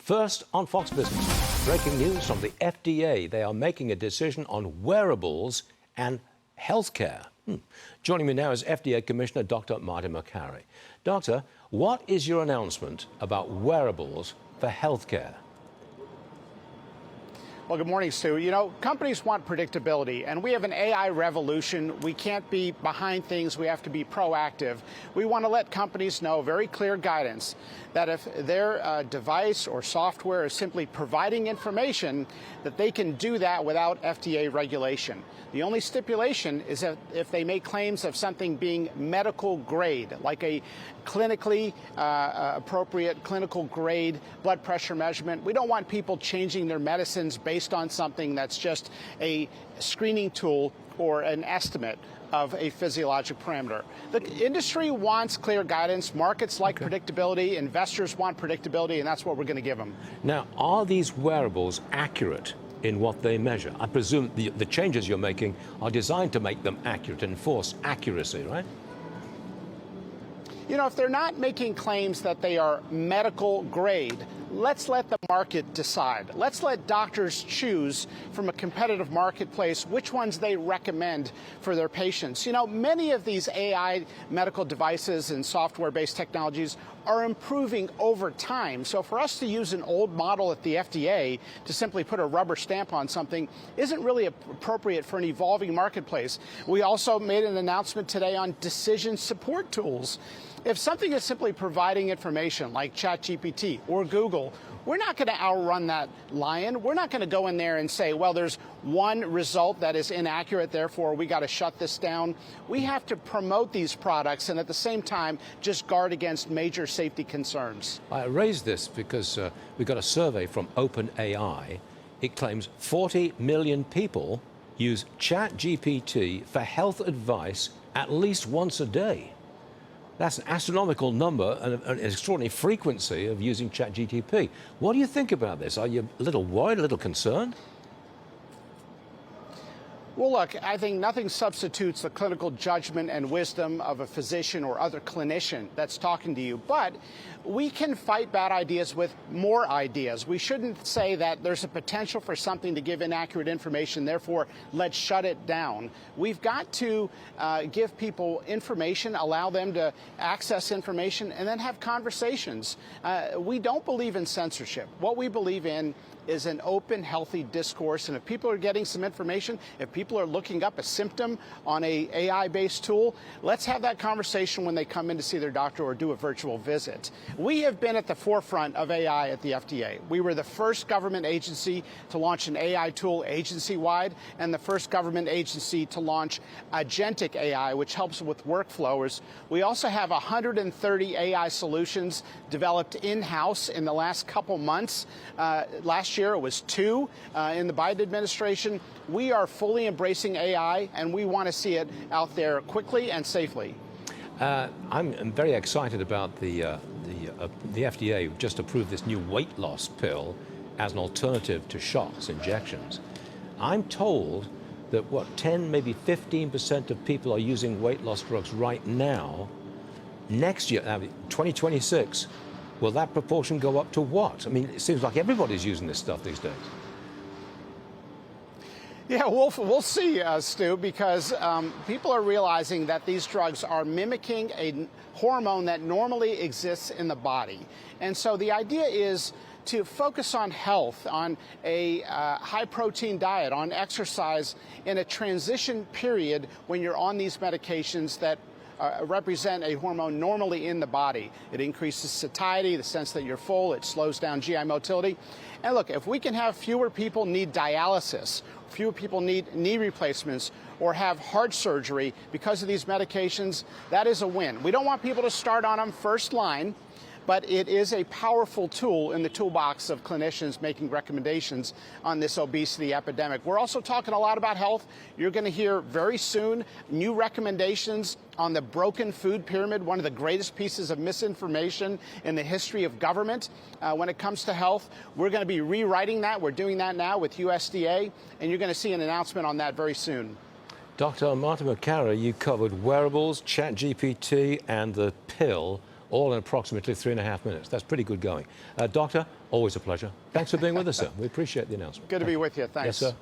First on Fox Business, breaking news from the FDA. They are making a decision on wearables and healthcare. Joining me now is FDA Commissioner Dr. Marty Makary. Doctor, what is your announcement about wearables for healthcare? Well, good morning, Stu. You know, companies want predictability, and we have an AI revolution. We can't be behind things. We have to be proactive. We want to let companies know very clear guidance that if their device or software is simply providing information, that they can do that without FDA regulation. The only stipulation is that if they make claims of something being medical grade, like a clinically appropriate clinical grade blood pressure measurement. We don't want people changing their medicines based on something that's just a screening tool or an estimate of a physiologic parameter. The industry wants clear guidance. Markets like predictability. Investors want predictability, and that's what we're going to give them. Now, are these wearables accurate in what they measure? I presume the changes you're making are designed to make them accurate, enforce accuracy, right? You know, if they're not making claims that they are medical grade, let's let the market decide. Let's let doctors choose from a competitive marketplace which ones they recommend for their patients. You know, many of these AI medical devices and software-based technologies are improving over time. So for us to use an old model at the FDA to simply put a rubber stamp on something isn't really appropriate for an evolving marketplace. We also made an announcement today on decision support tools. If something is simply providing information like ChatGPT or Google, we're not going to outrun that lion. We're not going to go in there and say, well, there's one result that is inaccurate, therefore we got to shut this down. We have to promote these products and at the same time just guard against major safety concerns. I raised this because we got a survey from OpenAI. It claims 40 million people use ChatGPT for health advice at least once a day. That's an astronomical number and an extraordinary frequency of using ChatGPT. What do you think about this? Are you a little worried, a little concerned? Well, look, I think nothing substitutes the clinical judgment and wisdom of a physician or other clinician that's talking to you. But we can fight bad ideas with more ideas. We shouldn't say that there's a potential for something to give inaccurate information, therefore let's shut it down. We've got to give people information, allow them to access information, and then have conversations. We don't believe in censorship. What we believe in is an open, healthy discourse. And if people are getting some information, if people are looking up a symptom on a AI-based tool, let's have that conversation when they come in to see their doctor or do a virtual visit. We have been at the forefront of AI at the FDA. We were the first government agency to launch an AI tool agency-wide and the first government agency to launch agentic AI, which helps with workflows. We also have 130 AI solutions developed in-house in the last couple months. Last year it was 2 in the Biden administration. We are fully embracing AI, and we want to see it out there quickly and safely. I'm very excited about the FDA just approved this new weight loss pill as an alternative to shots, injections. I'm told that 10, maybe 15% of people are using weight loss drugs right now. Next year, 2026, will that proportion go up to what? I mean, it seems like everybody's using this stuff these days. Yeah, we'll see, Stu, because people are realizing that these drugs are mimicking a hormone that normally exists in the body. And so the idea is to focus on health, on a high-protein diet, on exercise in a transition period when you're on these medications that represent a hormone normally in the body. It increases satiety, the sense that you're full. It slows down GI motility. And look, if we can have fewer people need dialysis, fewer people need knee replacements, or have heart surgery because of these medications, that is a win. We don't want people to start on them first line, but it is a powerful tool in the toolbox of clinicians making recommendations on this obesity epidemic. We're also talking a lot about health. You're going to hear very soon new recommendations on the broken food pyramid, one of the greatest pieces of misinformation in the history of government when it comes to health. We're going to be rewriting that. We're doing that now with USDA, and you're going to see an announcement on that very soon. Dr. Marty Makary, you covered wearables, ChatGPT, and the pill, all in approximately 3.5 minutes. That's pretty good going. Doctor, Dr. Always a pleasure. Thanks for being with us, sir. We appreciate the announcement. Good to be with you. Thanks. Yes, sir.